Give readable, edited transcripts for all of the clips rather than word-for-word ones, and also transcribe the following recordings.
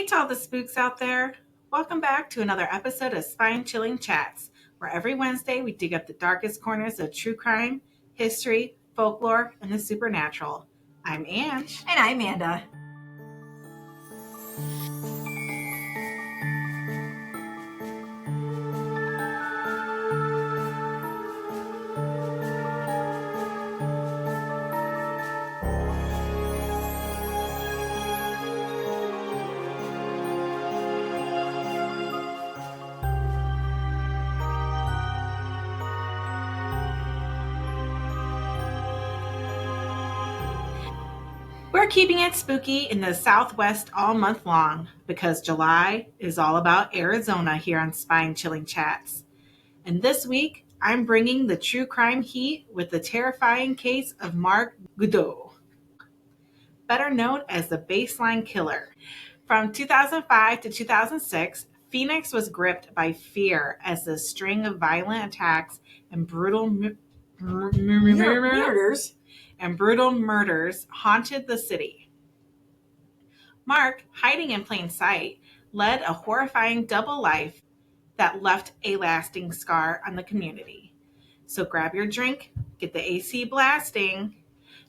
Hey to all the spooks out there. Welcome back to another episode of Spine Chilling Chats, where every Wednesday we dig up the darkest corners of true crime, history, folklore, and the supernatural. I'm Ange. And I'm Amanda. We're keeping it spooky in the Southwest all month long because July is all about Arizona here on Spine Chilling Chats. And this week, I'm bringing the true crime heat with the terrifying case of Mark Goudeau, better known as the Baseline Killer. From 2005 to 2006, Phoenix was gripped by fear as the string of violent attacks and brutal murders haunted the city. Mark, hiding in plain sight, led a horrifying double life that left a lasting scar on the community. So grab your drink, get the AC blasting,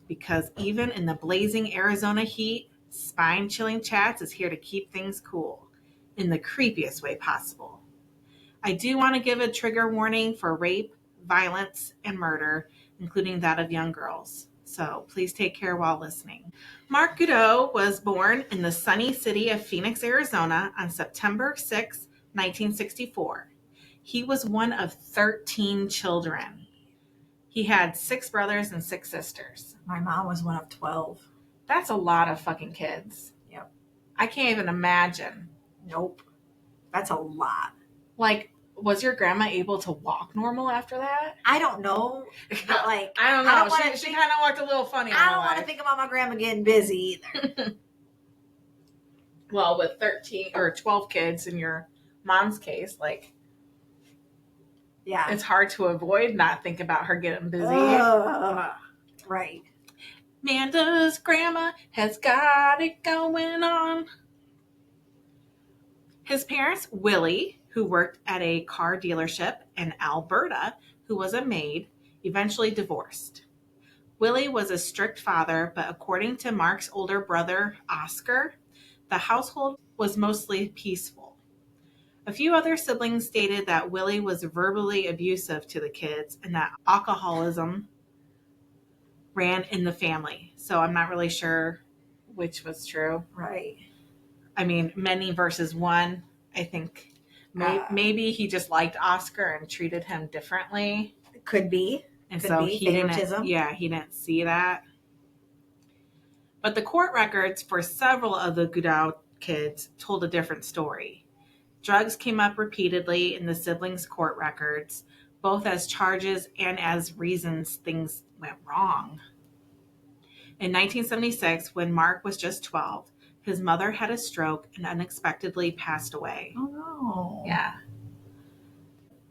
because even in the blazing Arizona heat, Spine Chilling Chats is here to keep things cool in the creepiest way possible. I do want to give a trigger warning for rape, violence, and murder, including that of young girls. So please take care while listening. Mark Goudeau was born in the sunny city of Phoenix, Arizona on September 6, 1964. He was one of 13 children. He had 6 brothers and 6 sisters. My mom was one of 12. That's a lot of fucking kids. Yep. I can't even imagine. Nope. That's a lot. Like, was your grandma able to walk normal after that? I don't know. But like, I don't know. She kind of walked a little funny. I don't want to think about my grandma getting busy either. Well, with 13 or 12 kids in your mom's case, like, yeah, it's hard to avoid not think about her getting busy. Right. Amanda's grandma has got it going on. His parents, Willie, who worked at a car dealership, and Alberta, who was a maid, eventually divorced. Willie was a strict father, but according to Mark's older brother, Oscar, the household was mostly peaceful. A few other siblings stated that Willie was verbally abusive to the kids and that alcoholism ran in the family. So I'm not really sure which was true. Right. I mean, many versus one. I think maybe he just liked Oscar and treated him differently. Could be. And Could so be he favoritism. he didn't see that. But the court records for several of the Goudeau kids told a different story. Drugs came up repeatedly in the siblings' court records, both as charges and as reasons things went wrong. In 1976, when Mark was just 12, his mother had a stroke and unexpectedly passed away. Oh, no. Yeah.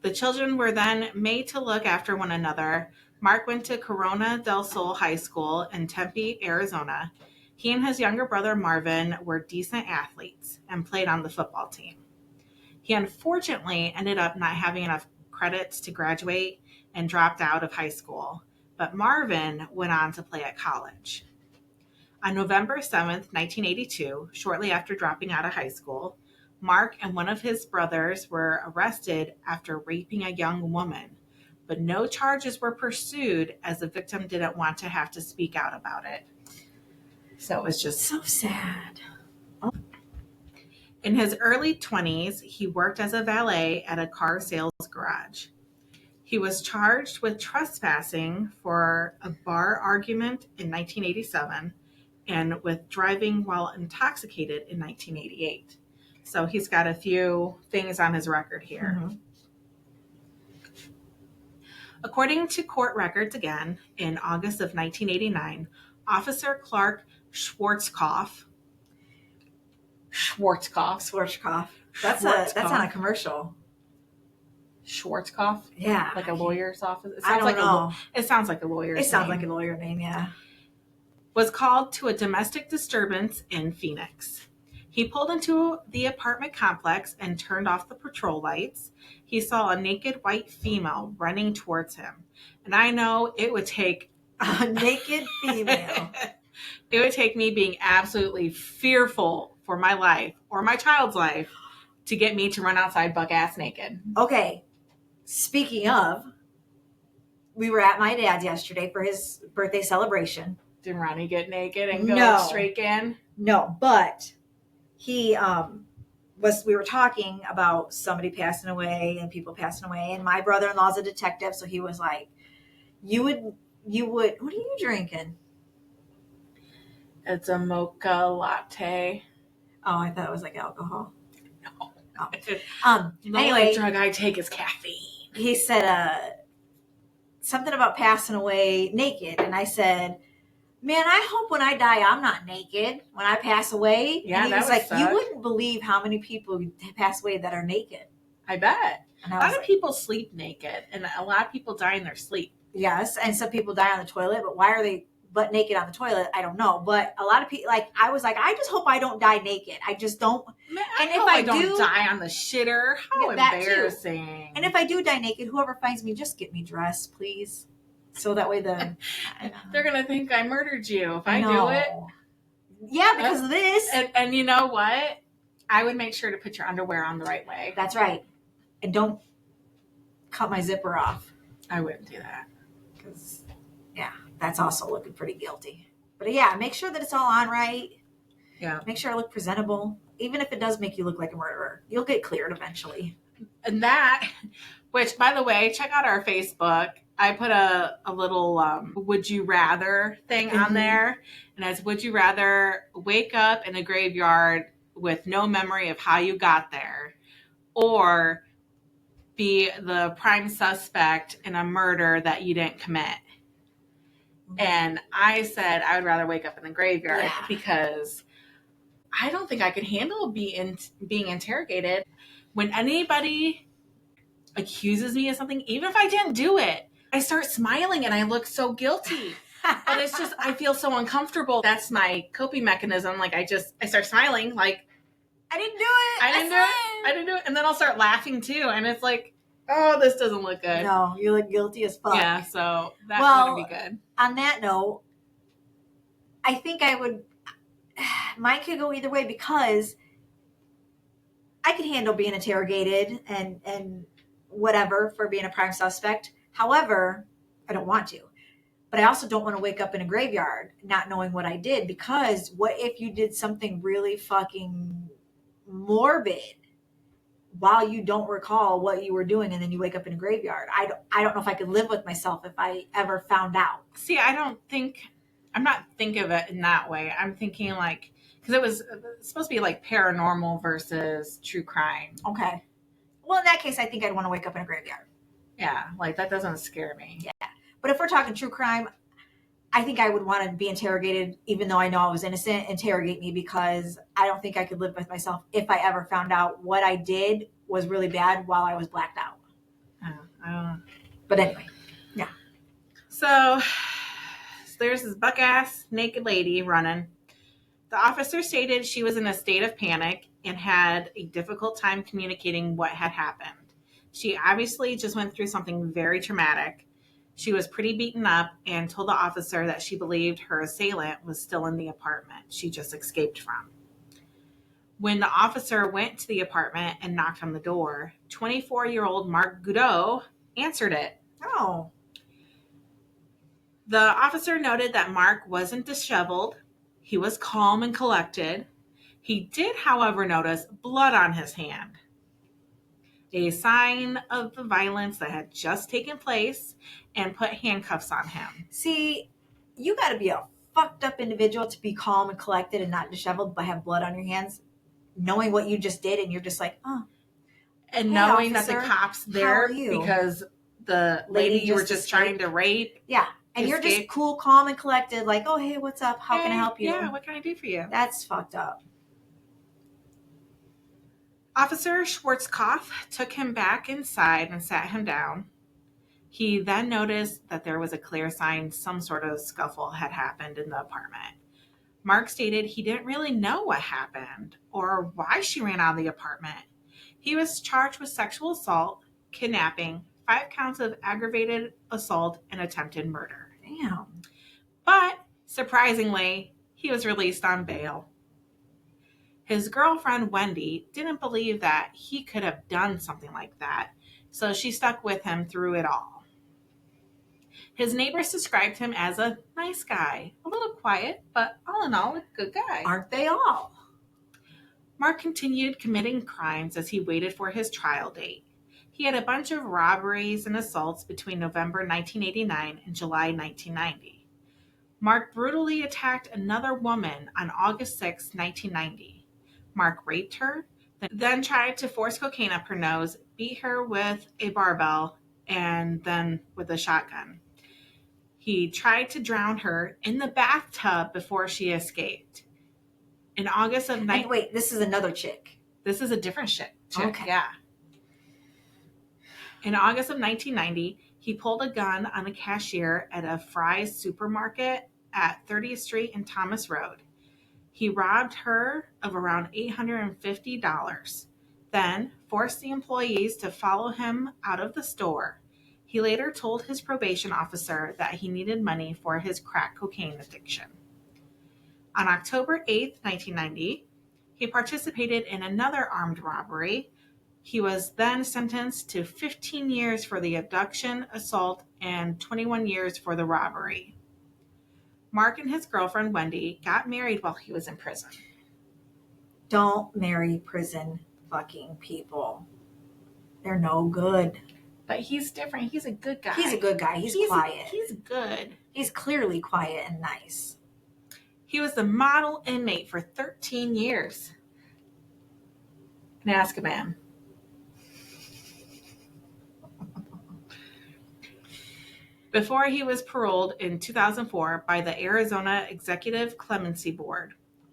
The children were then made to look after one another. Mark went to Corona del Sol High School in Tempe, Arizona. He and his younger brother Marvin were decent athletes and played on the football team. He unfortunately ended up not having enough credits to graduate and dropped out of high school, but Marvin went on to play at college. On November 7th, 1982, shortly after dropping out of high school, Mark and one of his brothers were arrested after raping a young woman, but no charges were pursued as the victim didn't want to have to speak out about it. So it was just so sad. In his early 20s, he worked as a valet at a car sales garage. He was charged with trespassing for a bar argument in 1987 and with driving while intoxicated in 1988. So he's got a few things on his record here. Mm-hmm. According to court records again, in August of 1989, Officer Clark Schwarzkopf. That's on a commercial. Schwarzkopf? Yeah. Like a lawyer's office? I don't know. It sounds like a lawyer's name. It sounds like a lawyer name, yeah. Was called to a domestic disturbance in Phoenix. He pulled into the apartment complex and turned off the patrol lights. He saw a naked white female running towards him. And I know it would take a naked female. It would take me being absolutely fearful for my life or my child's life to get me to run outside buck ass naked. Okay. Speaking of, we were at my dad's yesterday for his birthday celebration. Did Ronnie get naked and go straight in? No, but he we were talking about somebody passing away and people passing away, and my brother-in-law's a detective, so he was like, you would what are you drinking? It's a mocha latte. Oh, I thought it was like alcohol. No. Oh. The Anyway, only drug I take is caffeine. He said something about passing away naked, and I said, man, I hope when I die I'm not naked when I pass away. Yeah, and he was like, suck. You wouldn't believe how many people pass away that are naked. I bet. And a lot of people sleep naked, and a lot of people die in their sleep. Yes, and some people die on the toilet, but why are they butt naked on the toilet? I don't know. But a lot of people, like, I was like, I just hope I don't die naked. I just don't. Man, and if I don't die on the shitter, how embarrassing. And if I do die naked, whoever finds me, just get me dressed, please. So that way they're going to think I murdered you if I do it. Yeah, because of this. And you know what? I would make sure to put your underwear on the right way. That's right. And don't cut my zipper off. I wouldn't do that. Because, yeah, that's also looking pretty guilty. But yeah, make sure that it's all on right. Yeah. Make sure I look presentable. Even if it does make you look like a murderer, you'll get cleared eventually. And that, which, by the way, check out our Facebook. I put a little would you rather thing on there. And it's, would you rather wake up in a graveyard with no memory of how you got there, or be the prime suspect in a murder that you didn't commit? And I said I would rather wake up in the graveyard because I don't think I could handle being interrogated. When anybody accuses me of something, even if I didn't do it, I start smiling and I look so guilty. But it's just, I feel so uncomfortable. That's my coping mechanism. Like, I start smiling like, I didn't do it. I didn't do it. And then I'll start laughing too. And it's like, oh, this doesn't look good. No, you look guilty as fuck. Yeah, so that wouldn't be good. On that note, I think mine could go either way because I could handle being interrogated and whatever for being a prime suspect. However, I don't want to. But I also don't want to wake up in a graveyard not knowing what I did, because what if you did something really fucking morbid while you don't recall what you were doing and then you wake up in a graveyard? I don't know if I could live with myself if I ever found out. See, I'm not thinking of it in that way. I'm thinking like, because it was supposed to be like paranormal versus true crime. Okay. Well, in that case, I think I'd want to wake up in a graveyard. Yeah, like that doesn't scare me. Yeah. But if we're talking true crime, I think I would want to be interrogated, even though I know I was innocent. Interrogate me, because I don't think I could live with myself if I ever found out what I did was really bad while I was blacked out. I don't know. But anyway, yeah. So there's this buck-ass naked lady running. The officer stated she was in a state of panic and had a difficult time communicating what had happened. She obviously just went through something very traumatic. She was pretty beaten up and told the officer that she believed her assailant was still in the apartment she just escaped from. When the officer went to the apartment and knocked on the door, 24-year-old Mark Goudeau answered it. Oh. The officer noted that Mark wasn't disheveled. He was calm and collected. He did, however, notice blood on his hand, a sign of the violence that had just taken place, and put handcuffs on him. See, you got to be a fucked up individual to be calm and collected and not disheveled but have blood on your hands, knowing what you just did, and you're just like, oh. And hey, knowing officer, that the cop's there because the lady you were just trying to rape. Yeah. And you're just cool, calm, and collected, like, oh, hey, what's up? How can I help you? Yeah, what can I do for you? That's fucked up. Officer Schwarzkopf took him back inside and sat him down. He then noticed that there was a clear sign some sort of scuffle had happened in the apartment. Mark stated he didn't really know what happened or why she ran out of the apartment. He was charged with sexual assault, kidnapping, 5 counts of aggravated assault, and attempted murder. Damn. But, surprisingly, he was released on bail. His girlfriend, Wendy, didn't believe that he could have done something like that, so she stuck with him through it all. His neighbors described him as a nice guy, a little quiet, but all in all, a good guy. Aren't they all? Mark continued committing crimes as he waited for his trial date. He had a bunch of robberies and assaults between November 1989 and July 1990. Mark brutally attacked another woman on August 6, 1990. Mark raped her, then tried to force cocaine up her nose, beat her with a barbell, and then with a shotgun. He tried to drown her in the bathtub before she escaped. In August of... Wait, this is another chick. This is a different chick. Okay. Yeah. In August of 1990, he pulled a gun on a cashier at a Fry's supermarket at 30th Street and Thomas Road. He robbed her of around $850, then forced the employees to follow him out of the store. He later told his probation officer that he needed money for his crack cocaine addiction. On October 8, 1990, he participated in another armed robbery. He was then sentenced to 15 years for the abduction, assault, and 21 years for the robbery. Mark and his girlfriend, Wendy, got married while he was in prison. Don't marry prison fucking people. They're no good. But he's different. He's a good guy. He's a good guy. He's quiet. He's good. He's clearly quiet and nice. He was the model inmate for 13 years in Azkaban. Before he was paroled in 2004 by the Arizona Executive Clemency Board.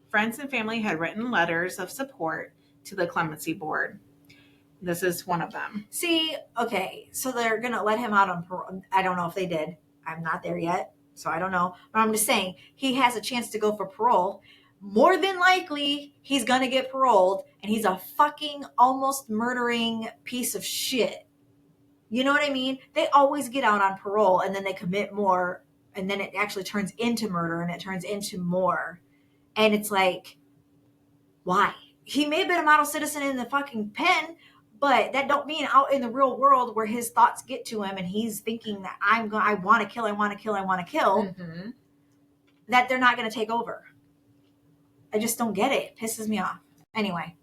Friends and family had written letters of support to the Clemency Board. This is one of them. See, okay, so they're going to let him out on parole. I don't know if they did. I'm not there yet, so I don't know. But I'm just saying, he has a chance to go for parole. More than likely, he's going to get paroled, and he's a fucking almost murdering piece of shit. You know what I mean? They always get out on parole, and then they commit more, and then it actually turns into murder, and it turns into more. And it's like, why? He may have been a model citizen in the fucking pen, but that don't mean out in the real world where his thoughts get to him and he's thinking that I want to kill, Mm-hmm. that they're not going to take over. I just don't get it. It pisses me off. Anyway,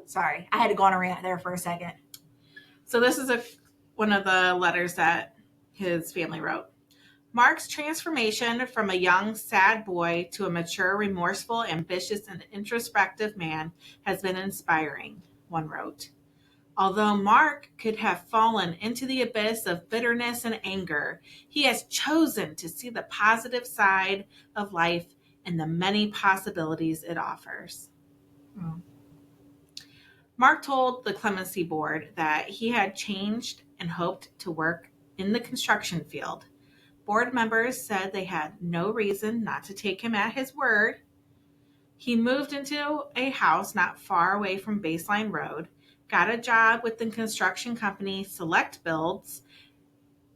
sorry. I had to go on a rant there for a second. So this is one of the letters that his family wrote. Mark's transformation from a young, sad boy to a mature, remorseful, ambitious, and introspective man has been inspiring, one wrote. Although Mark could have fallen into the abyss of bitterness and anger, he has chosen to see the positive side of life and the many possibilities it offers. Mm. Mark told the Clemency Board that he had changed and hoped to work in the construction field. Board members said they had no reason not to take him at his word. He moved into a house not far away from Baseline Road, got a job with the construction company Select Builds.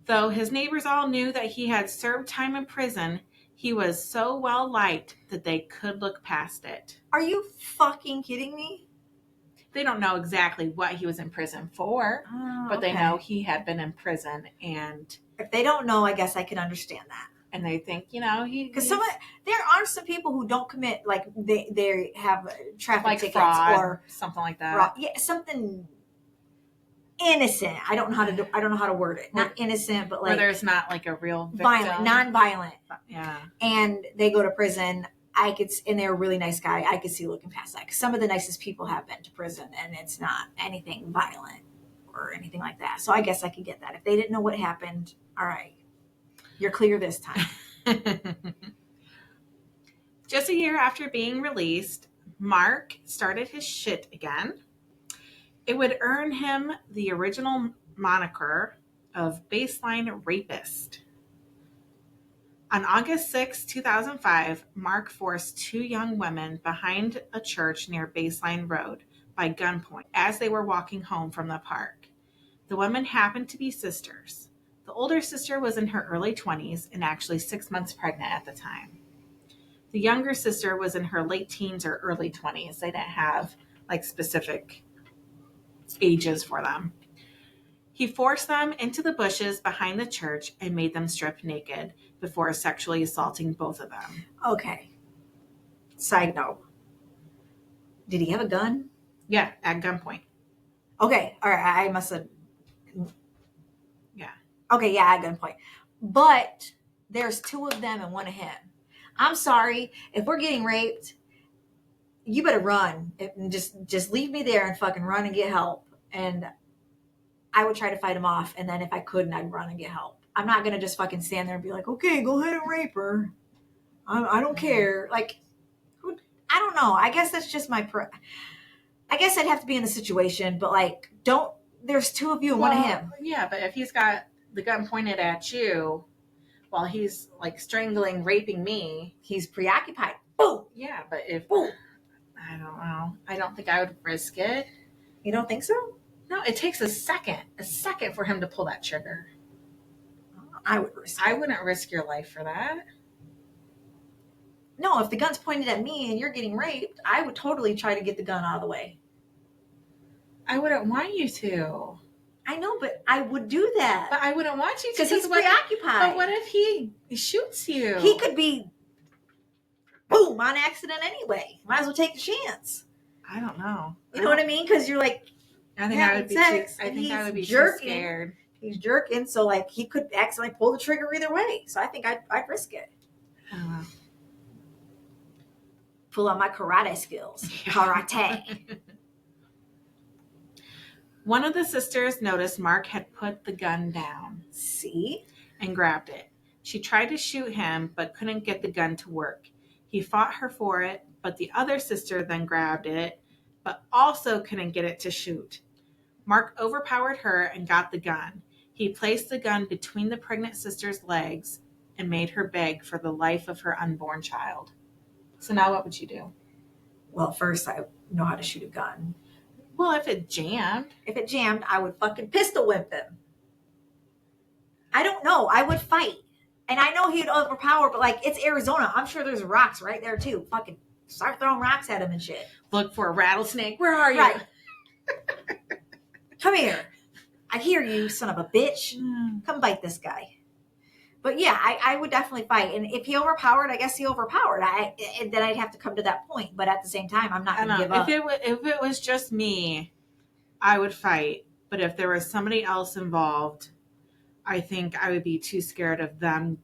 Though his neighbors all knew that he had served time in prison, he was so well liked that they could look past it. Are you fucking kidding me? They don't know exactly what he was in prison for, but they know he had been in prison. And if they don't know, I guess I can understand that. And they think, there are some people who don't commit, like they have traffic like tickets fraud, or something like that. Something innocent. I don't know how to word it. Not innocent, but like where there's not like a real victim. Violent, non-violent. Yeah. And they go to prison. And they're a really nice guy. I could see looking past that. 'Cause some of the nicest people have been to prison, and it's not anything violent or anything like that. So I guess I could get that. If they didn't know what happened, all right, you're clear this time. Just a year after being released, Mark started his shit again. It would earn him the original moniker of Baseline Rapist. On August 6, 2005, Mark forced two young women behind a church near Baseline Road by gunpoint as they were walking home from the park. The women happened to be sisters. The older sister was in her early 20s and actually 6 months pregnant at the time. The younger sister was in her late teens or early 20s. They didn't have like specific ages for them. He forced them into the bushes behind the church and made them strip naked before sexually assaulting both of them. Okay. Side note. Did he have a gun? Yeah, at gunpoint. Okay. All right. I must have. Yeah. Okay. Yeah, at gunpoint. But there's two of them and one of him. I'm sorry. If we're getting raped, you better run. And just leave me there and fucking run and get help. And I would try to fight him off. And then if I couldn't, I'd run and get help. I'm not going to just fucking stand there and be like, okay, go ahead and rape her. I don't care. Like, I don't know. I guess that's just my... I guess I'd have to be in the situation, but like, there's two of you and one of him. Yeah, but if he's got the gun pointed at you while he's like strangling, raping me. He's preoccupied. Boom! Yeah, but if... Boom! I don't know. I don't think I would risk it. You don't think so? No, it takes a second for him to pull that trigger. I would risk it. I wouldn't risk your life for that. No, if the gun's pointed at me and you're getting raped, I would totally try to get the gun out of the way. I wouldn't want you to. I know, but I would do that. But I wouldn't want you to. Because he's preoccupied. But what if he shoots you? He could be, boom, on accident anyway. Might as well take the chance. I don't know. You know what I mean? Because you're like, I think I would be too scared. He's jerking, so like he could accidentally pull the trigger either way. So I think I'd risk it. Pull out my karate skills. Karate. One of the sisters noticed Mark had put the gun down. See? And grabbed it. She tried to shoot him, but couldn't get the gun to work. He fought her for it, but the other sister then grabbed it, but also couldn't get it to shoot. Mark overpowered her and got the gun. He placed the gun between the pregnant sister's legs and made her beg for the life of her unborn child. So now what would you do? Well, first I know how to shoot a gun. Well, if it jammed. If it jammed, I would fucking pistol whip him. I don't know. I would fight. And I know he'd overpower, but like, it's Arizona. I'm sure there's rocks right there too. Fucking start throwing rocks at him and shit. Look for a rattlesnake. Where are you? Right. Come here. I hear you, son of a bitch. Come bite this guy. But yeah, I would definitely fight. And if he overpowered, I guess he overpowered. Then I'd have to come to that point. But at the same time, I'm not going to give up. If it was just me, I would fight. But if there was somebody else involved, I think I would be too scared of them,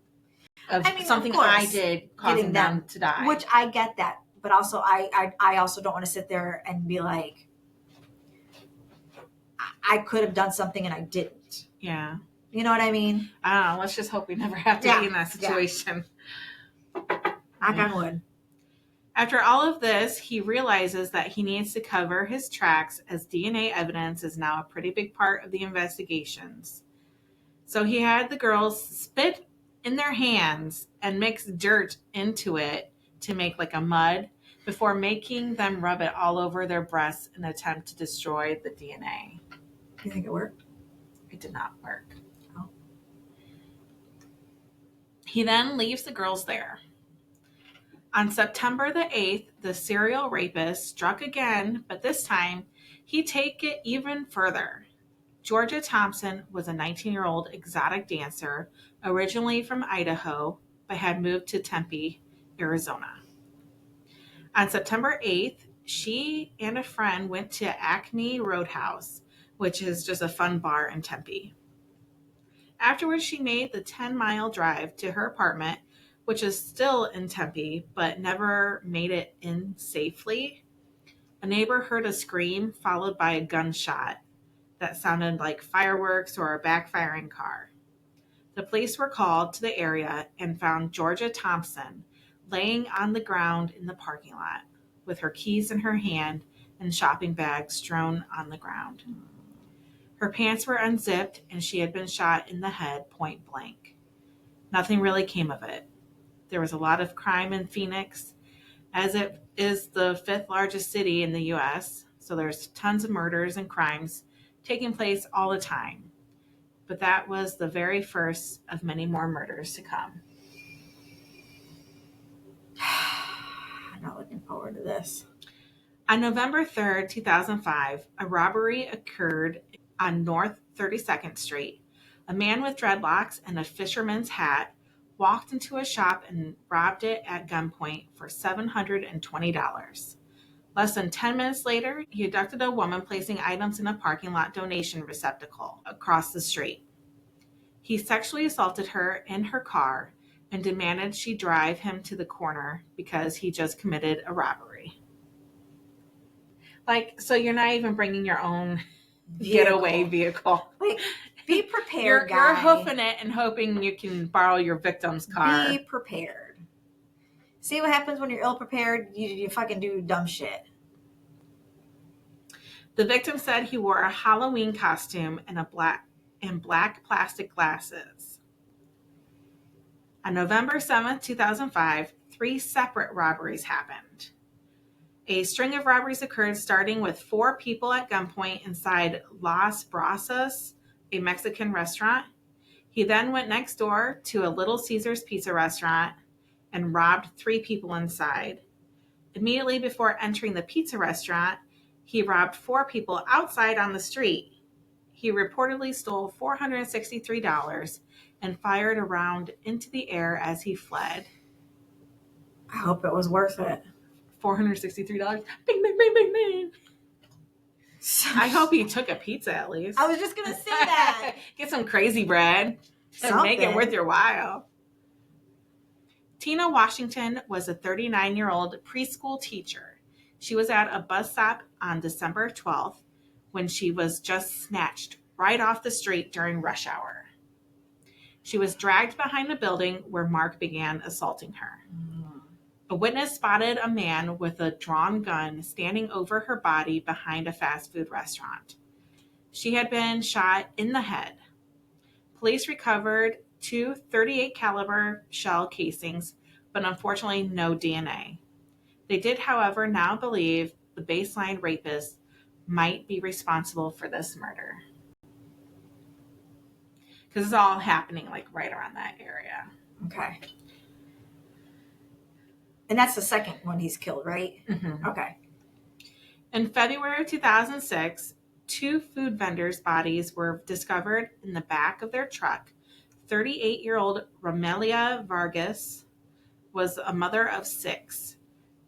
something of course, I did causing them to die. Which I get that. But also, I also don't want to sit there and be like, I could have done something and I didn't. Yeah. You know what I mean? I don't know. Let's just hope we never have to be in that situation. Knock on wood. After all of this, he realizes that he needs to cover his tracks as DNA evidence is now a pretty big part of the investigations. So he had the girls spit in their hands and mix dirt into it to make like a mud before making them rub it all over their breasts in an attempt to destroy the DNA. You think it worked? It did not work. Oh. He then leaves the girls there. On September the 8th, the serial rapist struck again, but this time he take it even further. Georgia Thompson was a 19-year-old exotic dancer, originally from Idaho, but had moved to Tempe, Arizona. On September 8th, she and a friend went to Acme Roadhouse, which is just a fun bar in Tempe. Afterwards, she made the 10-mile drive to her apartment, which is still in Tempe, but never made it in safely. A neighbor heard a scream followed by a gunshot that sounded like fireworks or a backfiring car. The police were called to the area and found Georgia Thompson laying on the ground in the parking lot with her keys in her hand and shopping bags strewn on the ground. Her pants were unzipped and she had been shot in the head point blank. Nothing really came of it. There was a lot of crime in Phoenix, as it is the 5th largest city in the U.S., so there's tons of murders and crimes taking place all the time. But that was the very first of many more murders to come. I'm not looking forward to this. On November 3rd, 2005, a robbery occurred on North 32nd Street. A man with dreadlocks and a fisherman's hat walked into a shop and robbed it at gunpoint for $720. Less than 10 minutes later, he abducted a woman placing items in a parking lot donation receptacle across the street. He sexually assaulted her in her car and demanded she drive him to the corner because he just committed a robbery. Like, so you're not even bringing your own getaway vehicle. Like, be prepared, You're hoofing it and hoping you can borrow your victim's car. Be prepared. See what happens when you're ill-prepared? You fucking do dumb shit. The victim said he wore a Halloween costume and black plastic glasses. On November 7th, 2005, 3 separate robberies happened. A string of robberies occurred starting with 4 people at gunpoint inside Las Brasas, a Mexican restaurant. He then went next door to a Little Caesars pizza restaurant and robbed 3 people inside. Immediately before entering the pizza restaurant, he robbed 4 people outside on the street. He reportedly stole $463 and fired a round into the air as he fled. I hope it was worth it. $463. Bing, bing, bing, bing, bing. I hope he took a pizza at least. I was just going to say that. Get some crazy bread and make it worth your while. Tina Washington was a 39-year-old preschool teacher. She was at a bus stop on December 12th when she was just snatched right off the street during rush hour. She was dragged behind the building where Mark began assaulting her. A witness spotted a man with a drawn gun standing over her body behind a fast food restaurant. She had been shot in the head. Police recovered 2 .38 caliber shell casings, but unfortunately no DNA. They did, however, now believe the baseline rapist might be responsible for this murder. Because it's all happening like right around that area. Okay. And that's the second one he's killed, right? Mm-hmm. Okay. In February 2006, 2 food vendors' bodies were discovered in the back of their truck. 38-year-old Romelia Vargas was a mother of 6,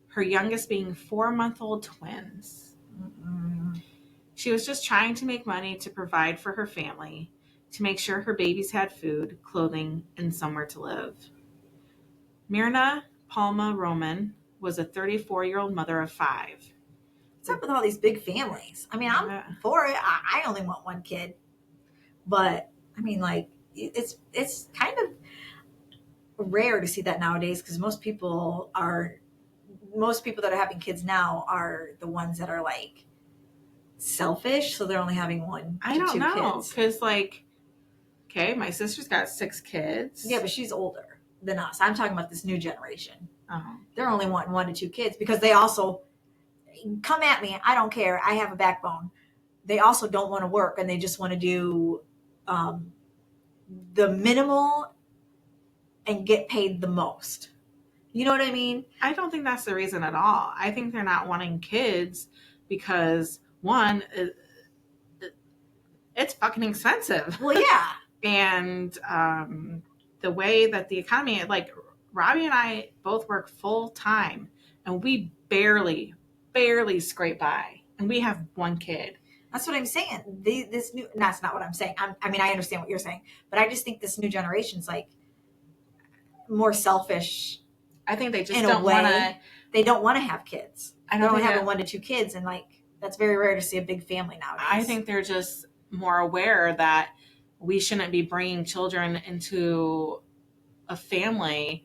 her youngest being 4-month-old twins. Mm-mm. She was just trying to make money to provide for her family, to make sure her babies had food, clothing, and somewhere to live. Myrna Palma Roman was a 34-year-old mother of 5. What's up with all these big families? I mean, I'm for it. I only want 1 kid. But, I mean, like, it's kind of rare to see that nowadays because most people that are having kids now are the ones that are, like, selfish. So they're only having 1 to 2 I don't know. kids. Because, like, okay, my sister's got 6 kids. Yeah, but she's older than us. I'm talking about this new generation. Uh-huh. They're only wanting 1 to 2 kids because they also come at me. I don't care. I have a backbone. They also don't want to work and they just want to do the minimal and get paid the most. You know what I mean? I don't think that's the reason at all. I think they're not wanting kids because, 1, it's fucking expensive. Well, yeah. And the way that the economy, like Robbie and I both work full time and we barely scrape by and we have 1 kid. That's what I'm saying. That's not what I'm saying. I mean, I understand what you're saying, but I just think this new generation's like more selfish. I think they just don't want to. They don't want to have kids. I don't have 1 to 2 kids, and like that's very rare to see a big family nowadays. I think they're just more aware that we shouldn't be bringing children into a family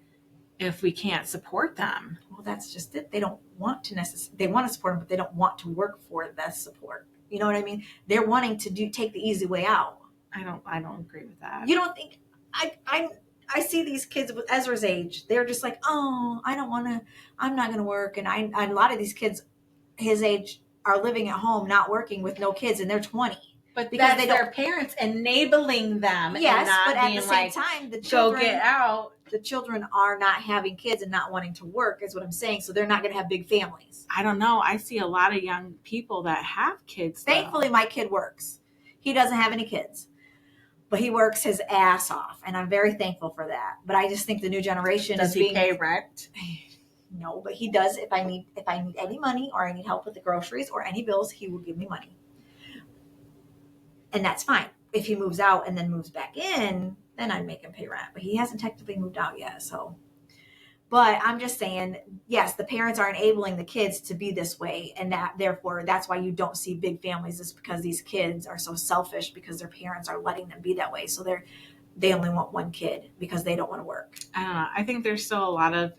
if we can't support them. Well, that's just it. They don't want to they want to support them, but they don't want to work for the support. You know what I mean? They're wanting to take the easy way out. I don't agree with that. You don't think I see these kids with Ezra's age. They're just like, oh, I don't want to, I'm not going to work. And a lot of these kids his age are living at home, not working with no kids, and they're 20. But because they their parents enabling them. Yes, and not but at being the same like, time, the go children get out. The children are not having kids and not wanting to work, is what I'm saying. So they're not going to have big families. I don't know. I see a lot of young people that have kids. Thankfully, my kid works. He doesn't have any kids, but he works his ass off, and I'm very thankful for that. But I just think the new generation Does he pay rent? No, but he does. If I need any money or I need help with the groceries or any bills, he will give me money, and that's fine. If he moves out and then moves back in, then I'd make him pay rent. But he hasn't technically moved out yet, so. But I'm just saying, yes, the parents are enabling the kids to be this way, and that therefore that's why you don't see big families, is because these kids are so selfish because their parents are letting them be that way. So they only want one kid because they don't want to work. I don't know. I think there's still a lot of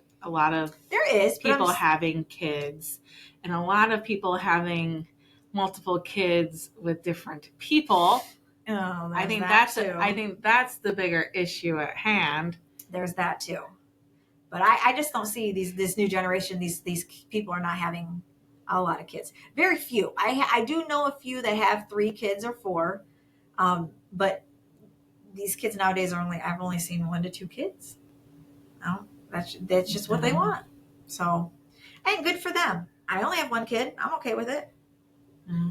there is people having kids, and a lot of people having multiple kids with different people. Oh, I think that's the bigger issue at hand. There's that too. But I just don't see this new generation. These people are not having a lot of kids. Very few. I do know a few that have 3 kids or 4, but these kids nowadays I've only seen 1 to 2 kids. That's just what they want. So, and good for them. I only have 1 kid. I'm okay with it. Mm-hmm.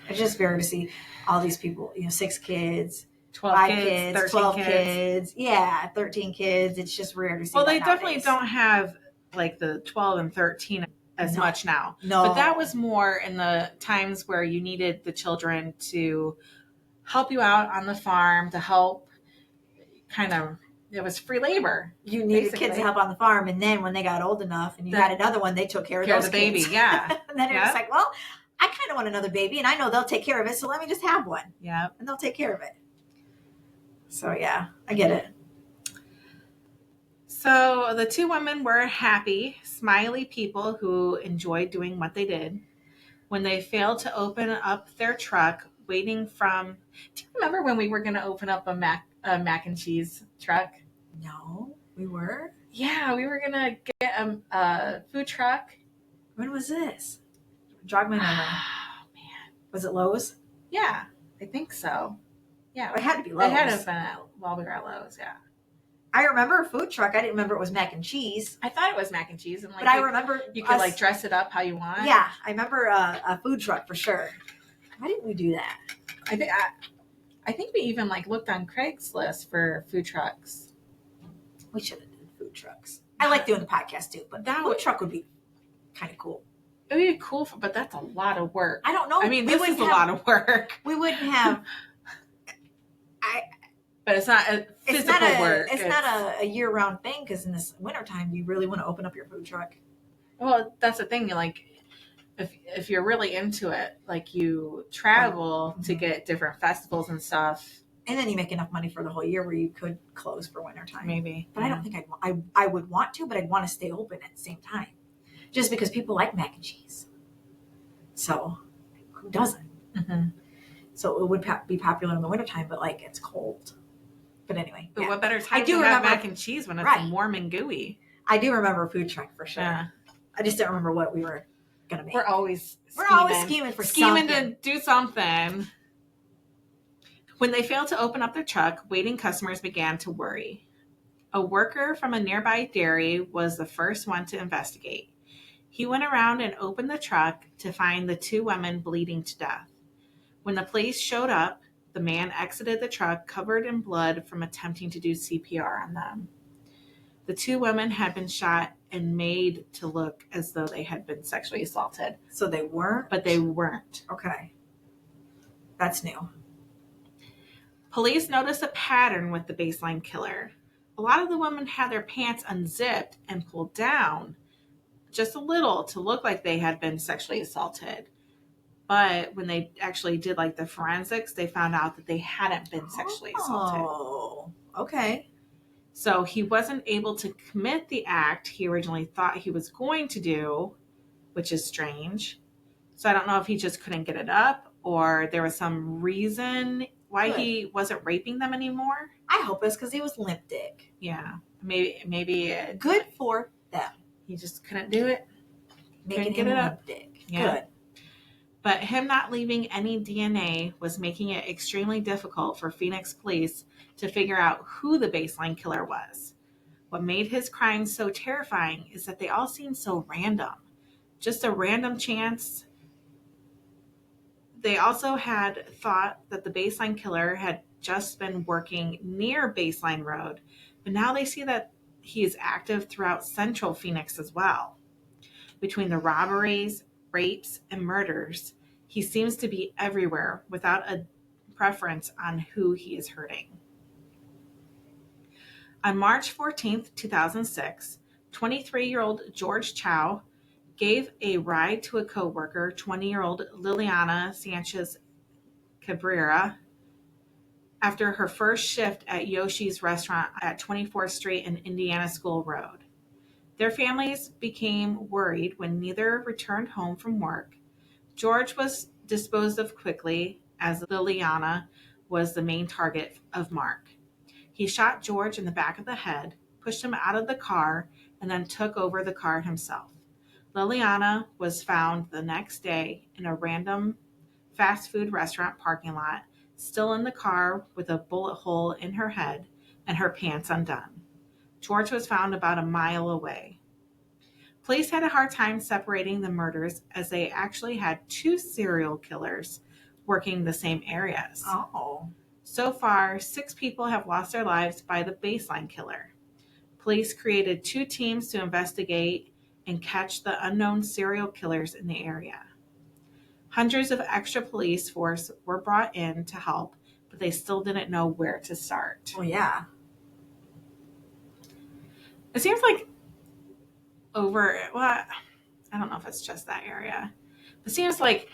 It's just weird to see all these people. 6 kids. 12 kids, 12 kids. Yeah, 13 kids. It's just rare to see. Well, they definitely don't have like the 12 and 13 as much now. No. But that was more in the times where you needed the children to help you out on the farm, to help it was free labor. You needed kids to help on the farm, and then when they got old enough and you had another one, they took care of those the baby, kids. Yeah. And then you're just like, well, I kind of want another baby, and I know they'll take care of it, so let me just have one. Yeah. And they'll take care of it. So, yeah, I get it. So the 2 women were happy, smiley people who enjoyed doing what they did. When they failed to open up their truck, do you remember when we were going to open up a mac and cheese truck? No, we were? Yeah, we were going to get a food truck. When was this? Jog my memory. Oh, man. Was it Lowe's? Yeah, I think so. Yeah, it had to be Lowe's. It had to have been while we were at Lowe's, yeah. I remember a food truck. I didn't remember it was mac and cheese. I thought it was mac and cheese. And but I remember you could dress it up how you want. Yeah, I remember a food truck for sure. Why didn't we do that? I think we even looked on Craigslist for food trucks. We should have done food trucks. I like doing the podcast too, but that food truck would be kind of cool. It would be cool, but that's a lot of work. I don't know. I mean, this is a lot of work. We wouldn't have. But it's not a physical work. It's not a year-round thing, because in this wintertime, you really want to open up your food truck. Well, that's the thing. If you're really into it, you travel to get different festivals and stuff. And then you make enough money for the whole year where you could close for wintertime. Maybe. But yeah. I don't think I would want to, but I'd want to stay open at the same time. Just because people like mac and cheese. So, who doesn't? Mm-hmm. So, it would be popular in the wintertime, but it's cold. But anyway. But what better time to have mac and cheese when it's warm and gooey? I do remember a food truck for sure. Yeah. I just don't remember what we were going to make. We're always scheming for something. To do something. When they failed to open up their truck, waiting customers began to worry. A worker from a nearby dairy was the first one to investigate. He went around and opened the truck to find the 2 women bleeding to death. When the police showed up, the man exited the truck covered in blood from attempting to do CPR on them. The 2 women had been shot and made to look as though they had been sexually assaulted. So they weren't? But they weren't. Okay. That's new. Police noticed a pattern with the baseline killer. A lot of the women had their pants unzipped and pulled down just a little to look like they had been sexually assaulted. But when they actually did the forensics, they found out that they hadn't been sexually assaulted. Oh, okay. So he wasn't able to commit the act he originally thought he was going to do, which is strange. So I don't know if he just couldn't get it up or there was some reason why Good. he wasn't raping them anymore. I hope it's because he was limp dick. Yeah, maybe Good for them. he just couldn't do it. Making get him it up. limp dick. Yeah. Good. But him not leaving any DNA was making it extremely difficult for Phoenix police to figure out who the baseline killer was. What made his crimes so terrifying is that they all seemed so random. Just a random chance. They also had thought that the baseline killer had just been working near Baseline Road, but now they see that he is active throughout central Phoenix as well. Between the robberies, rapes, and murders, he seems to be everywhere without a preference on who he is hurting. On March 14th, 2006, 23-year-old George Chow gave a ride to a coworker, 20-year-old Liliana Sanchez Cabrera, after her first shift at Yoshi's restaurant at 24th Street and Indiana School Road. Their families became worried when neither returned home from work. George was disposed of quickly, as Liliana was the main target of Mark. He shot George in the back of the head, pushed him out of the car, and then took over the car himself. Liliana was found the next day in a random fast food restaurant parking lot, still in the car with a bullet hole in her head and her pants undone. George was found about a mile away. Police had a hard time separating the murders as they actually had two serial killers working the same areas. Oh. So far, 6 people have lost their lives by the baseline killer. Police created 2 teams to investigate and catch the unknown serial killers in the area. Hundreds of extra police force were brought in to help, but they still didn't know where to start. Well, yeah. It seems like I don't know if it's just that area. It seems like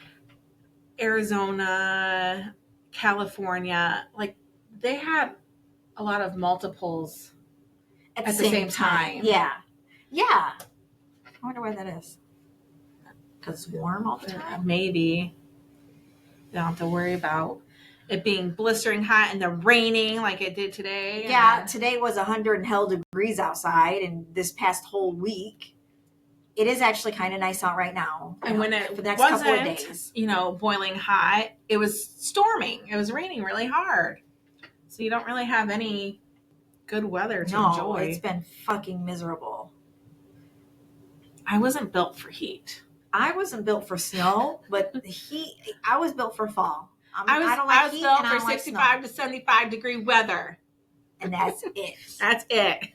Arizona, California, like they had a lot of multiples at the same time. Yeah. Yeah. I wonder why that is. Because it's warm all the time? Maybe. You don't have to worry about it being blistering hot and then raining like it did today. Yeah, today was 100 and hell degrees outside, and this past whole week, it is actually kind of nice out right now. And when it for the next couple of wasn't, days. Boiling hot, it was storming. It was raining really hard. So you don't really have any good weather to enjoy. It's been fucking miserable. I wasn't built for heat. I wasn't built for snow, but I was built for fall. I was built for 65 to 75 degree weather. And that's it. That's it.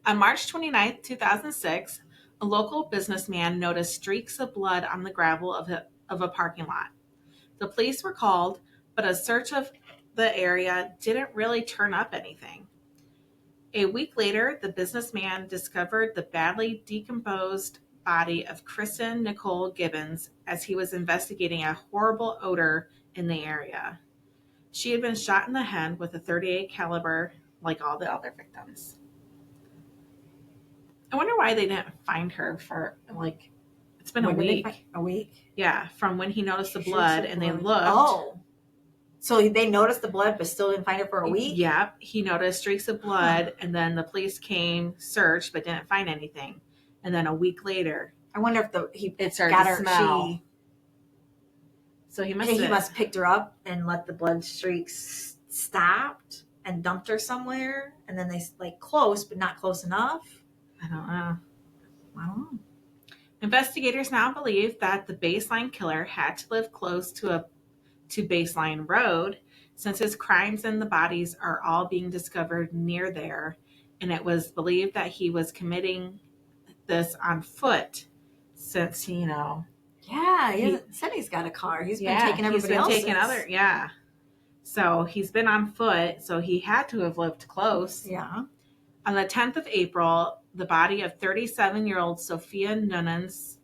On March 29th, 2006, a local businessman noticed streaks of blood on the gravel of a parking lot. The police were called, but a search of the area didn't really turn up anything. A week later, the businessman discovered the badly decomposed body of Kristen Nicole Gibbons as he was investigating a horrible odor in the area. She had been shot in the head with a .38 caliber, like all the other victims. I wonder why they didn't find her for, it's been a week. A week? Yeah, from when he noticed the blood and they looked. Oh. So they noticed the blood but still didn't find her for a week? Yeah, he noticed streaks of blood and then the police came, searched, but didn't find anything. And then a week later, I wonder if it started to smell. So he must have picked her up and let the blood streaks stopped and dumped her somewhere, and then they close but not close enough. I don't know. Investigators now believe that the baseline killer had to live close to Baseline Road, since his crimes and the bodies are all being discovered near there, and it was believed that he was committing this on foot since, Yeah, he said he's got a car. He's been taking everybody else's. So he's been on foot, so he had to have lived close. Yeah. On the 10th of April, the body of 37-year-old Sophia Nunez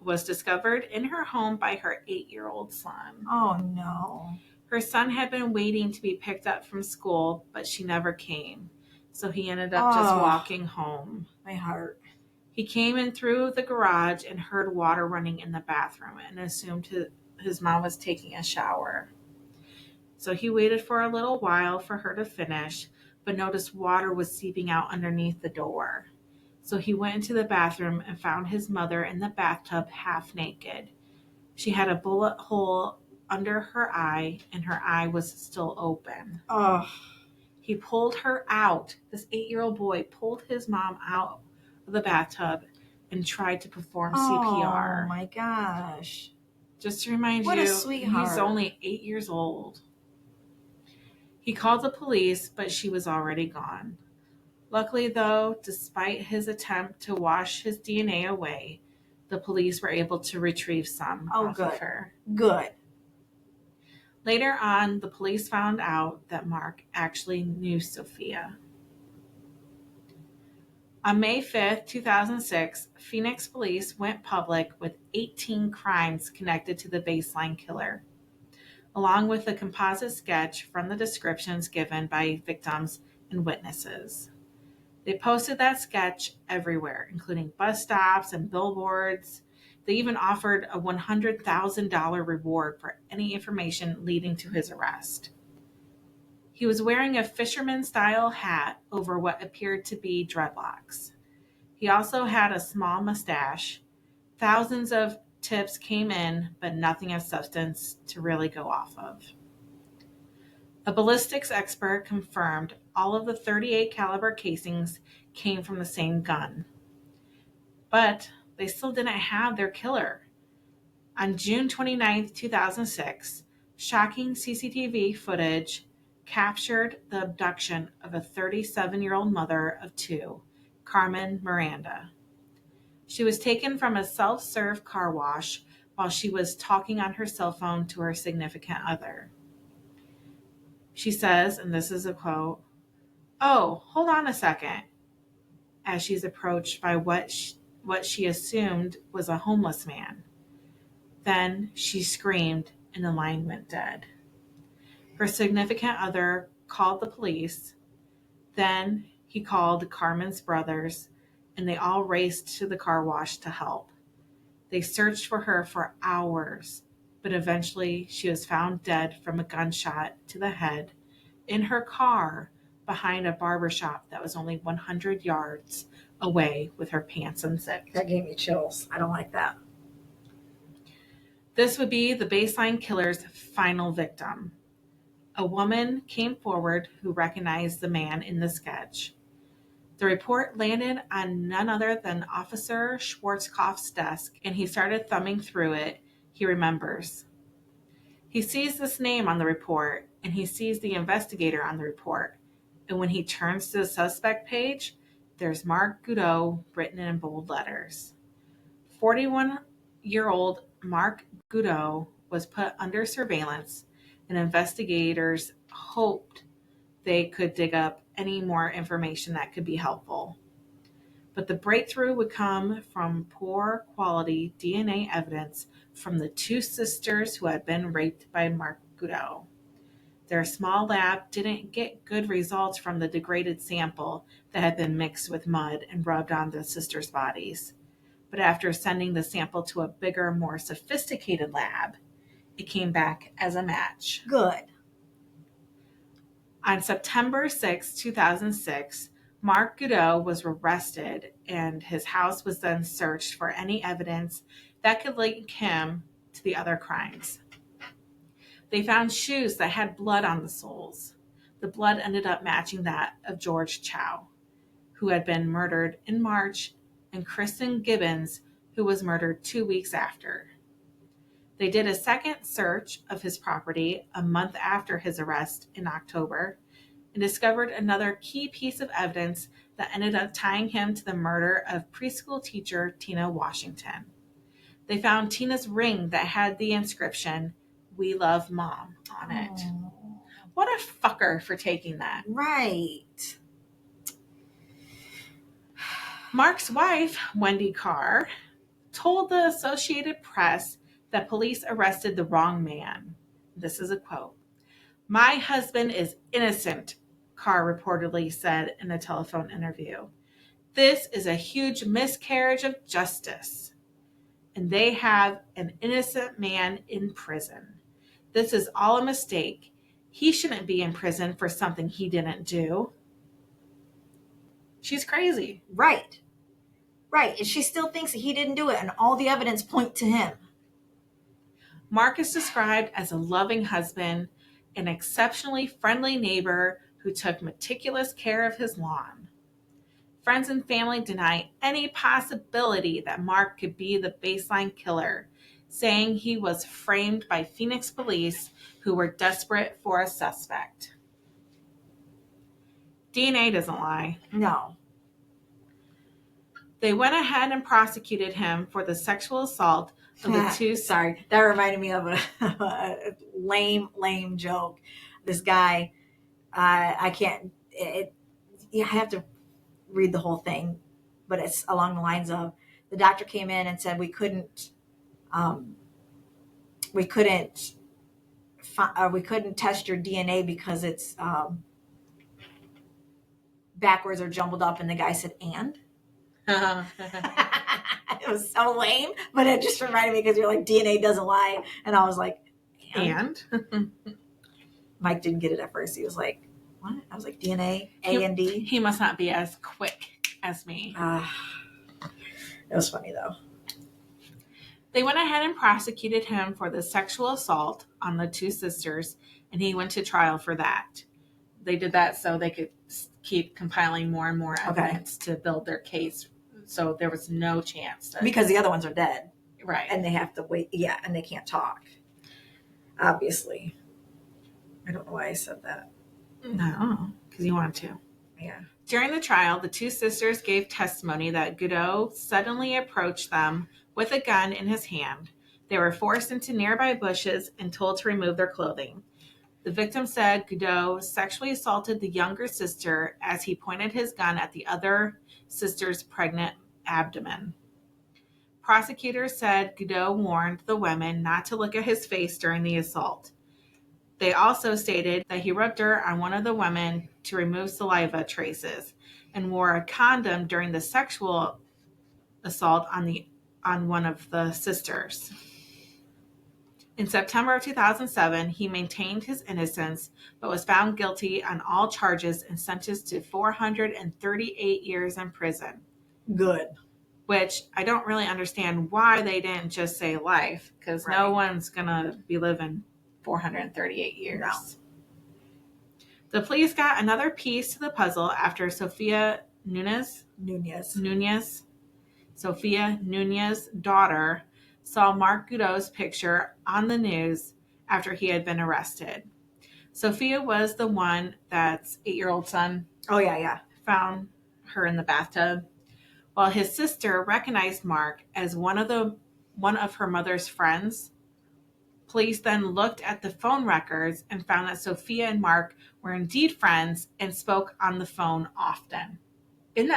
was discovered in her home by her 8-year-old son. Oh, no. Her son had been waiting to be picked up from school, but she never came. So he ended up just walking home. My heart. He came in through the garage and heard water running in the bathroom and assumed his mom was taking a shower. So he waited for a little while for her to finish, but noticed water was seeping out underneath the door. So he went into the bathroom and found his mother in the bathtub half naked. She had a bullet hole under her eye, and her eye was still open. Oh. He pulled her out. This 8-year-old boy pulled his mom out of the bathtub and tried to perform CPR. Oh my gosh. Just to remind What you, a sweetheart. he's only 8 years old. He called the police, but she was already gone. Luckily, though, despite his attempt to wash his DNA away, the police were able to retrieve some off of her. Good. Later on, the police found out that Mark actually knew Sophia. On May 5th, 2006, Phoenix police went public with 18 crimes connected to the baseline killer, along with a composite sketch from the descriptions given by victims and witnesses. They posted that sketch everywhere, including bus stops and billboards. They even offered a $100,000 reward for any information leading to his arrest. He was wearing a fisherman-style hat over what appeared to be dreadlocks. He also had a small mustache. Thousands of tips came in, but nothing of substance to really go off of. A ballistics expert confirmed all of the .38 caliber casings came from the same gun. But they still didn't have their killer. On June 29, 2006, shocking CCTV footage captured the abduction of a 37-year-old mother of two, Carmen Miranda. She was taken from a self-serve car wash while she was talking on her cell phone to her significant other. She says, and this is a quote, "Oh, hold on a second," as she's approached by what she assumed was a homeless man. Then she screamed and the line went dead. Her significant other called the police. Then he called Carmen's brothers, and they all raced to the car wash to help. They searched for her for hours, but eventually she was found dead from a gunshot to the head in her car behind a barber shop that was only 100 yards away with her pants unzipped. That gave me chills. I don't like that. This would be the baseline killer's final victim. A woman came forward who recognized the man in the sketch. The report landed on none other than Officer Schwarzkopf's desk, and he started thumbing through it. He remembers. He sees this name on the report, and he sees the investigator on the report. And when he turns to the suspect page, there's Mark Goudeau written in bold letters. 41-year-old Mark Goudeau was put under surveillance, and investigators hoped they could dig up any more information that could be helpful. But the breakthrough would come from poor quality DNA evidence from the two sisters who had been raped by Mark Goudeau. Their small lab didn't get good results from the degraded sample that had been mixed with mud and rubbed on the sisters' bodies. But after sending the sample to a bigger, more sophisticated lab, it came back as a match. Good. On September 6, 2006, Mark Goudeau was arrested, and his house was then searched for any evidence that could link him to the other crimes. They found shoes that had blood on the soles. The blood ended up matching that of George Chow, who had been murdered in March, and Kristen Gibbons, who was murdered 2 weeks after. They did a second search of his property a month after his arrest in October and discovered another key piece of evidence that ended up tying him to the murder of preschool teacher Tina Washington. They found Tina's ring that had the inscription, "We love Mom," on it. Oh. What a fucker for taking that. Right. Mark's wife, Wendy Carr, told the Associated Press that police arrested the wrong man. This is a quote. "My husband is innocent," Carr reportedly said in a telephone interview. This is a huge miscarriage of justice, and they have an innocent man in prison. This is all a mistake. He shouldn't be in prison for something he didn't do. She's crazy. Right. Right. And she still thinks that he didn't do it, and all the evidence point to him. Mark is described as a loving husband, an exceptionally friendly neighbor who took meticulous care of his lawn. Friends and family deny any possibility that Mark could be the baseline killer, saying he was framed by Phoenix police who were desperate for a suspect. DNA doesn't lie. No. They went ahead and prosecuted him for the sexual assault of the two. Sorry, that reminded me of a lame joke. This guy, I can't. You have to read the whole thing, but it's along the lines of the doctor came in and said we couldn't test your DNA because it's backwards or jumbled up, and the guy said and. It was so lame, but it just reminded me because you're like, DNA doesn't lie, and I was like, and? Mike didn't get it at first. He was like, what? I was like, DNA, A and D. He must not be as quick as me. It was funny though. They went ahead and prosecuted him for the sexual assault on the two sisters, and he went to trial for that. They did that so they could keep compiling more and more evidence to build their case. So there was no chance. Because the other ones are dead. Right. And they have to wait. Yeah, and they can't talk. Obviously. I don't know why I said that. No, because you wanted to. Yeah. During the trial, the two sisters gave testimony that Goudeau suddenly approached them with a gun in his hand. They were forced into nearby bushes and told to remove their clothing. The victim said Goudeau sexually assaulted the younger sister as he pointed his gun at the other sister's pregnant abdomen. Prosecutors said Goudeau warned the women not to look at his face during the assault. They also stated that he rubbed dirt on one of the women to remove saliva traces and wore a condom during the sexual assault on one of the sisters. In September of 2007, he maintained his innocence, but was found guilty on all charges and sentenced to 438 years in prison. Good. Which I don't really understand why they didn't just say life, because no one's going to be living 438 years. No. The police got another piece to the puzzle after Sophia Nunez's daughter saw Mark Goudeau's picture on the news after he had been arrested. Sophia was the one that's 8-year-old son. Oh, yeah. Found her in the bathtub. While his sister recognized Mark as one of her mother's friends, police then looked at the phone records and found that Sophia and Mark were indeed friends and spoke on the phone often. Isn't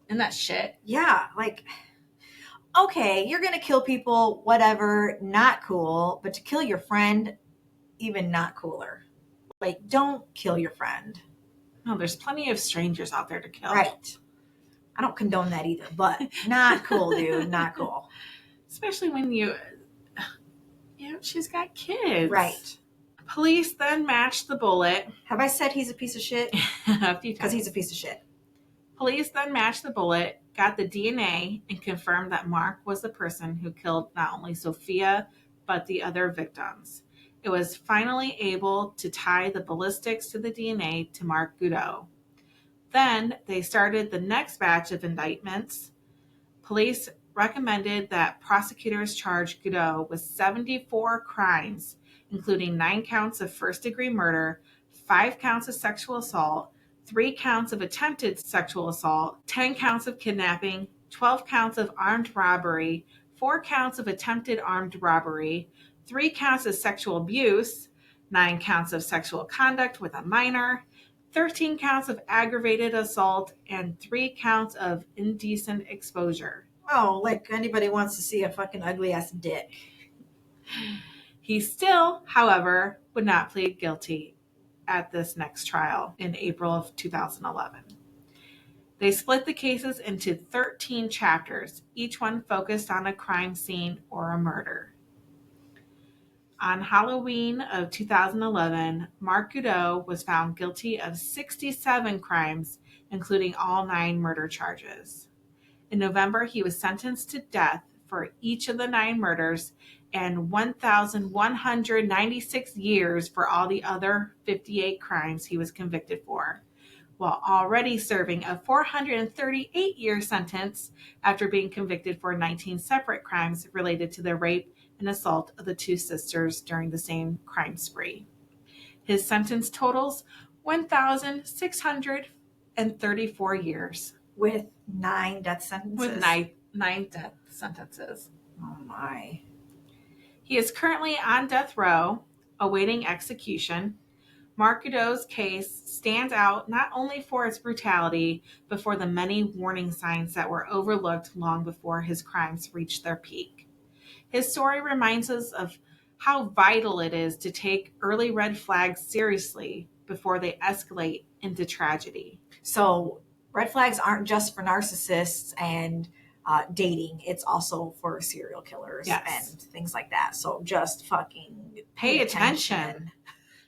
that shit? Yeah, like, okay, you're going to kill people, whatever, not cool, but to kill your friend, even not cooler. Like, don't kill your friend. No, there's plenty of strangers out there to kill. Right. I don't condone that either, but not cool, dude, not cool. Especially when she's got kids. Right. Police then matched the bullet. Have I said he's a piece of shit? A few times. Because he's a piece of shit. Police then matched the bullet, got the DNA, and confirmed that Mark was the person who killed not only Sophia, but the other victims. It was finally able to tie the ballistics to the DNA to Mark Goudeau. Then they started the next batch of indictments. Police recommended that prosecutors charge Goudeau with 74 crimes, including 9 counts of first-degree murder, 5 counts of sexual assault, 3 counts of attempted sexual assault, 10 counts of kidnapping, 12 counts of armed robbery, 4 counts of attempted armed robbery, 3 counts of sexual abuse, 9 counts of sexual conduct with a minor, 13 counts of aggravated assault, and 3 counts of indecent exposure. Oh, like anybody wants to see a fucking ugly ass dick. He still, however, would not plead guilty. at this next trial in April of 2011. They split the cases into 13 chapters, each one focused on a crime scene or a murder. On Halloween of 2011, Mark Goudeau was found guilty of 67 crimes, including all 9 murder charges. In November, he was sentenced to death for each of the 9 murders and 1,196 years for all the other 58 crimes he was convicted for, while already serving a 438-year sentence after being convicted for 19 separate crimes related to the rape and assault of the 2 sisters during the same crime spree. His sentence totals 1,634 years. With 9 death sentences? With nine death sentences. Oh my. He is currently on death row, awaiting execution. Mark Goudeau's case stands out not only for its brutality, but for the many warning signs that were overlooked long before his crimes reached their peak. His story reminds us of how vital it is to take early red flags seriously before they escalate into tragedy. So red flags aren't just for narcissists and dating. It's also for serial killers and things like that. So just fucking pay attention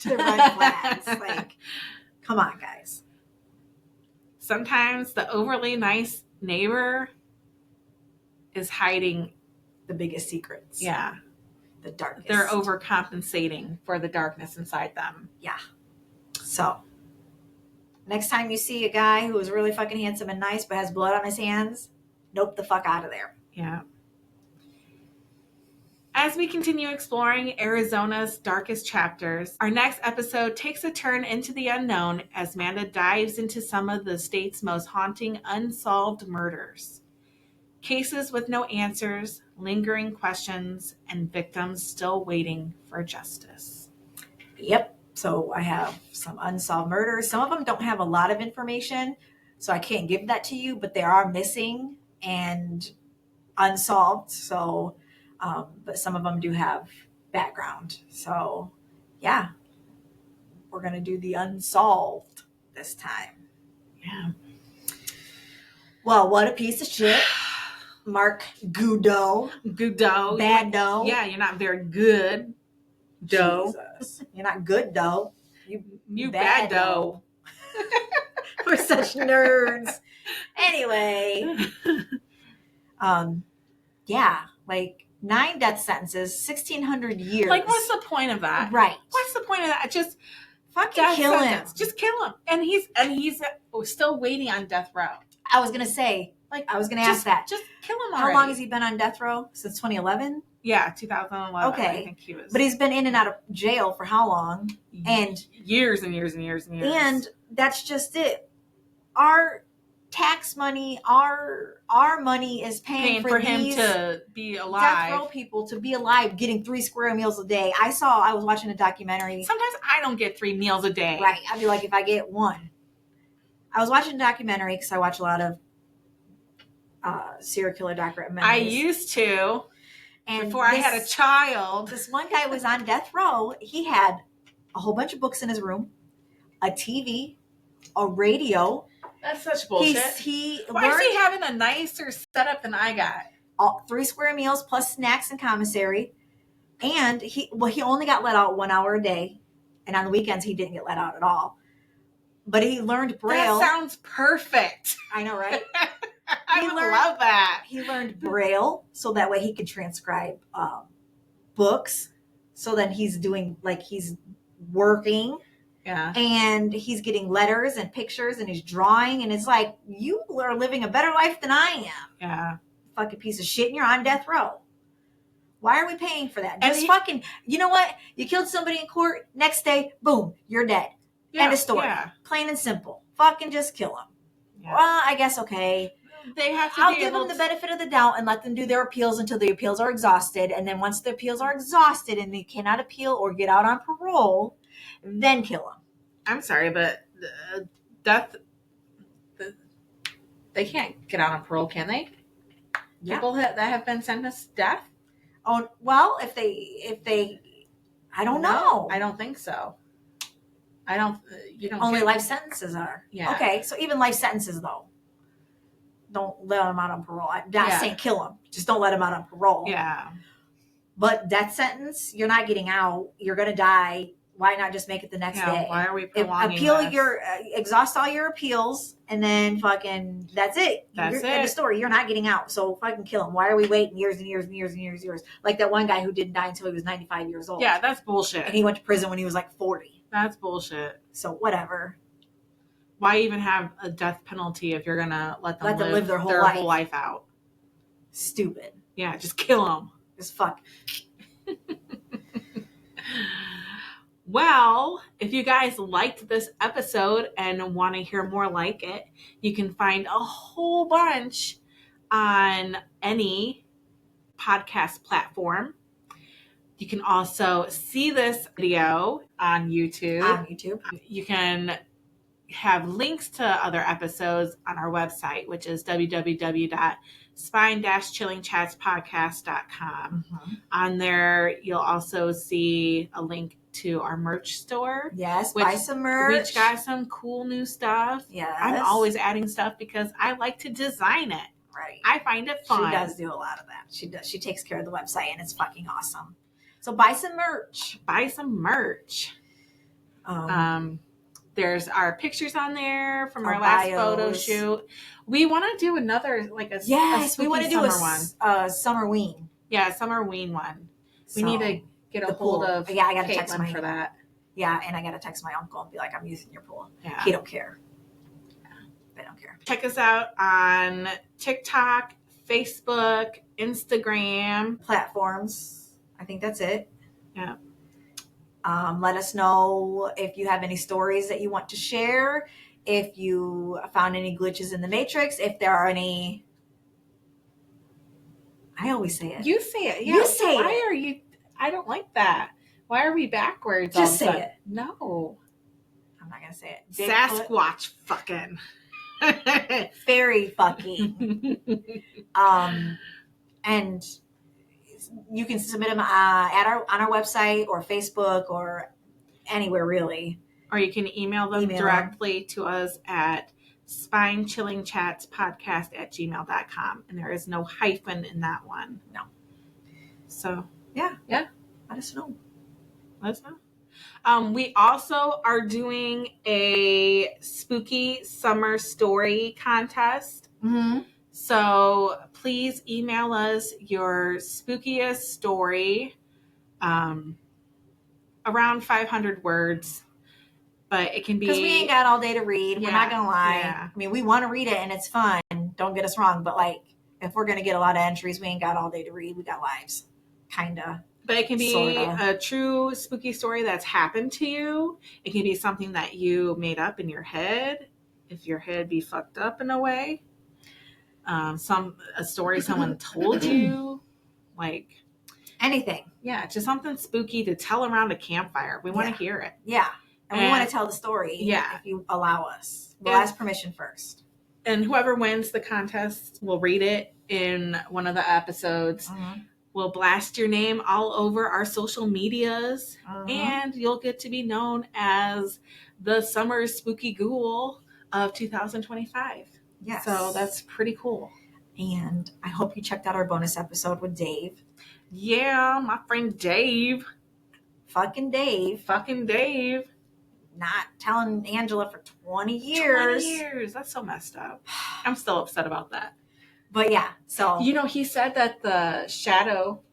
to the red flags. Like, come on, guys. Sometimes the overly nice neighbor is hiding the biggest secrets. Yeah. The darkest. They're overcompensating for the darkness inside them. Yeah. So, next time you see a guy who is really fucking handsome and nice but has blood on his hands, nope the fuck out of there. Yeah. As we continue exploring Arizona's darkest chapters, our next episode takes a turn into the unknown as Amanda dives into some of the state's most haunting unsolved murders. Cases with no answers, lingering questions, and victims still waiting for justice. Yep. So I have some unsolved murders. Some of them don't have a lot of information, so I can't give that to you, but they are missing and unsolved. So, but some of them do have background. So, yeah, we're going to do the unsolved this time. Yeah. Well, what a piece of shit. Mark Goudeau. Goudeau. Bad dough. Yeah, you're not very good. Dough. Jesus. You're not good dough. You bad dough. We're such nerds. Anyway. Yeah, like 9 death sentences, 1,600 years. Like, what's the point of that? Right. What's the point of that? Just fucking kill him. Just kill him. And he's still waiting on death row. I was gonna say, I was gonna ask that. Just kill him already. How long has he been on death row? Since 2011? Yeah, 2011. Okay. I think he was. But he's been in and out of jail for how long? And years and years and years and years. And that's just it. Our tax money, our money is paying for him these to be alive. Death row people to be alive, getting 3 square meals a day. I was watching a documentary. Sometimes I don't get 3 meals a day. Right. I'd be like, if I get 1. I was watching a documentary because I watch a lot of serial killer documentaries. I used to. And before I had a child. This one guy was on death row. He had a whole bunch of books in his room, a TV, a radio. That's such bullshit. Why is he having a nicer setup than I got? 3 square meals plus snacks and commissary. And he only got let out 1 hour a day. And on the weekends, he didn't get let out at all. But he learned Braille. That sounds perfect. I know, right? I love that. He learned Braille so that way he could transcribe books. So then he's working. Yeah. And he's getting letters and pictures and he's drawing. And it's like, you are living a better life than I am. Yeah. Fucking piece of shit. And you're on death row. Why are we paying for that? Just you know what? You killed somebody in court. Next day, boom, you're dead. Yeah, end of story. Yeah. Plain and simple. Fucking just kill them. Yeah. Well, I guess, okay. They have to I'll give them the benefit of the doubt and let them do their appeals until the appeals are exhausted. And then once the appeals are exhausted and they cannot appeal or get out on parole, then kill them. I'm sorry, but they can't get out on parole, can they? Yeah. People that have been sentenced to death? Oh, well, if they, I don't know. I don't think so. I don't. You don't. Only get- life sentences are. Yeah. Okay, so even life sentences though, don't let them out on parole. I'm not saying kill them, just don't let them out on parole. Yeah. But death sentence, you're not getting out. You're gonna die. Why not just make it the next day? Why are we prolonging appeal this? your exhaust all your appeals, and then fucking that's it. That's it. End of story. You're not getting out, so fucking kill him. Why are we waiting years and years and years and years and years? Like that one guy who didn't die until he was 95 years old. Yeah, that's bullshit. And he went to prison when he was like 40. That's bullshit. So whatever. Why even have a death penalty if you're gonna let them live their whole life out? Stupid. Yeah, just kill them. Just fuck. Well, if you guys liked this episode and want to hear more like it, you can find a whole bunch on any podcast platform. You can also see this video on YouTube. You can have links to other episodes on our website, which is www.spine-chillingchatspodcast.com. Mm-hmm. On there, you'll also see a link to our merch store. Yes, buy some merch. We got some cool new stuff. Yes. I'm always adding stuff because I like to design it. Right. I find it fun. She does do a lot of that. She does. She takes care of the website, and it's fucking awesome. So buy some merch. There's our pictures on there from our bios. last photo shoot. We want to do another, like a we want to do a summerween. Yeah, a summerween one. So, we need to get a hold of I got to text Caitlin for that. Yeah, and I got to text my uncle and be like, I'm using your pool. Yeah. He don't care. They don't care. Check us out on TikTok, Facebook, Instagram. Platforms. I think that's it. Yeah. Let us know if you have any stories that you want to share, if you found any glitches in the Matrix, if there are any. I always say it. You say it. Yeah. You say it. Why are you? I don't like that. Why are we backwards? Just say it. No. I'm not going to say it. Sasquatch fucking. Fairy fucking. And you can submit them on our website or Facebook or anywhere really. Or you can email them directly to us at spinechillingchatspodcast@gmail.com. And there is no hyphen in that one. No. So, yeah. Let us know. We also are doing a spooky summer story contest. Mm-hmm. So please email us your spookiest story, around 500 words, but it can be, because we ain't got all day to read. We're not gonna lie. Yeah. I mean, we want to read it and it's fun. Don't get us wrong, but like, if we're gonna get a lot of entries, we ain't got all day to read. We got lives, kinda. But it can be sorta. a true spooky story that's happened to you. It can be something that you made up in your head, if your head be fucked up in a way. A story someone told you, like anything. Yeah, just something spooky to tell around a campfire. We want to hear it. Yeah, and we want to tell the story. Yeah, if you allow us, we'll ask permission first. And whoever wins the contest will read it in one of the episodes. Mm-hmm. We'll blast your name all over our social medias, Mm-hmm. and you'll get to be known as the summer spooky ghoul of 2025. Yes. So that's pretty cool. And I hope you checked out our bonus episode with Dave. Yeah, my friend Dave. Fucking Dave. Not telling Angela for 20 years. 20 years. That's so messed up. I'm still upset about that. But yeah, so. You know, he said that the shadow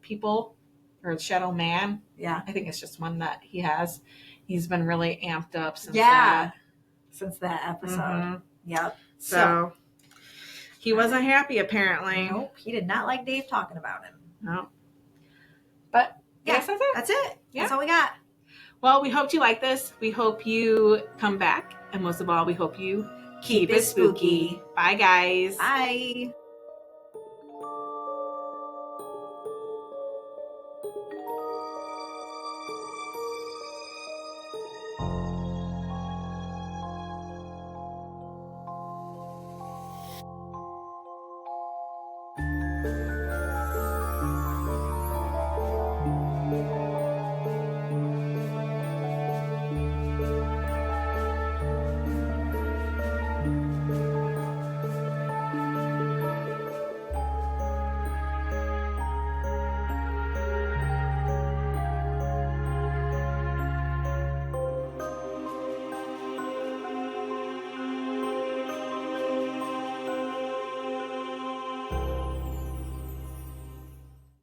people, or the shadow man. Yeah. I think it's just one that he has. He's been really amped up since since that episode. Mm-hmm. Yep. So he wasn't happy, apparently. Nope. He did not like Dave talking about him. No. But yeah, that's it. That's it. Yeah. That's all we got. Well, we hope you like this. We hope you come back. And most of all, we hope you keep it spooky. Bye, guys. Bye.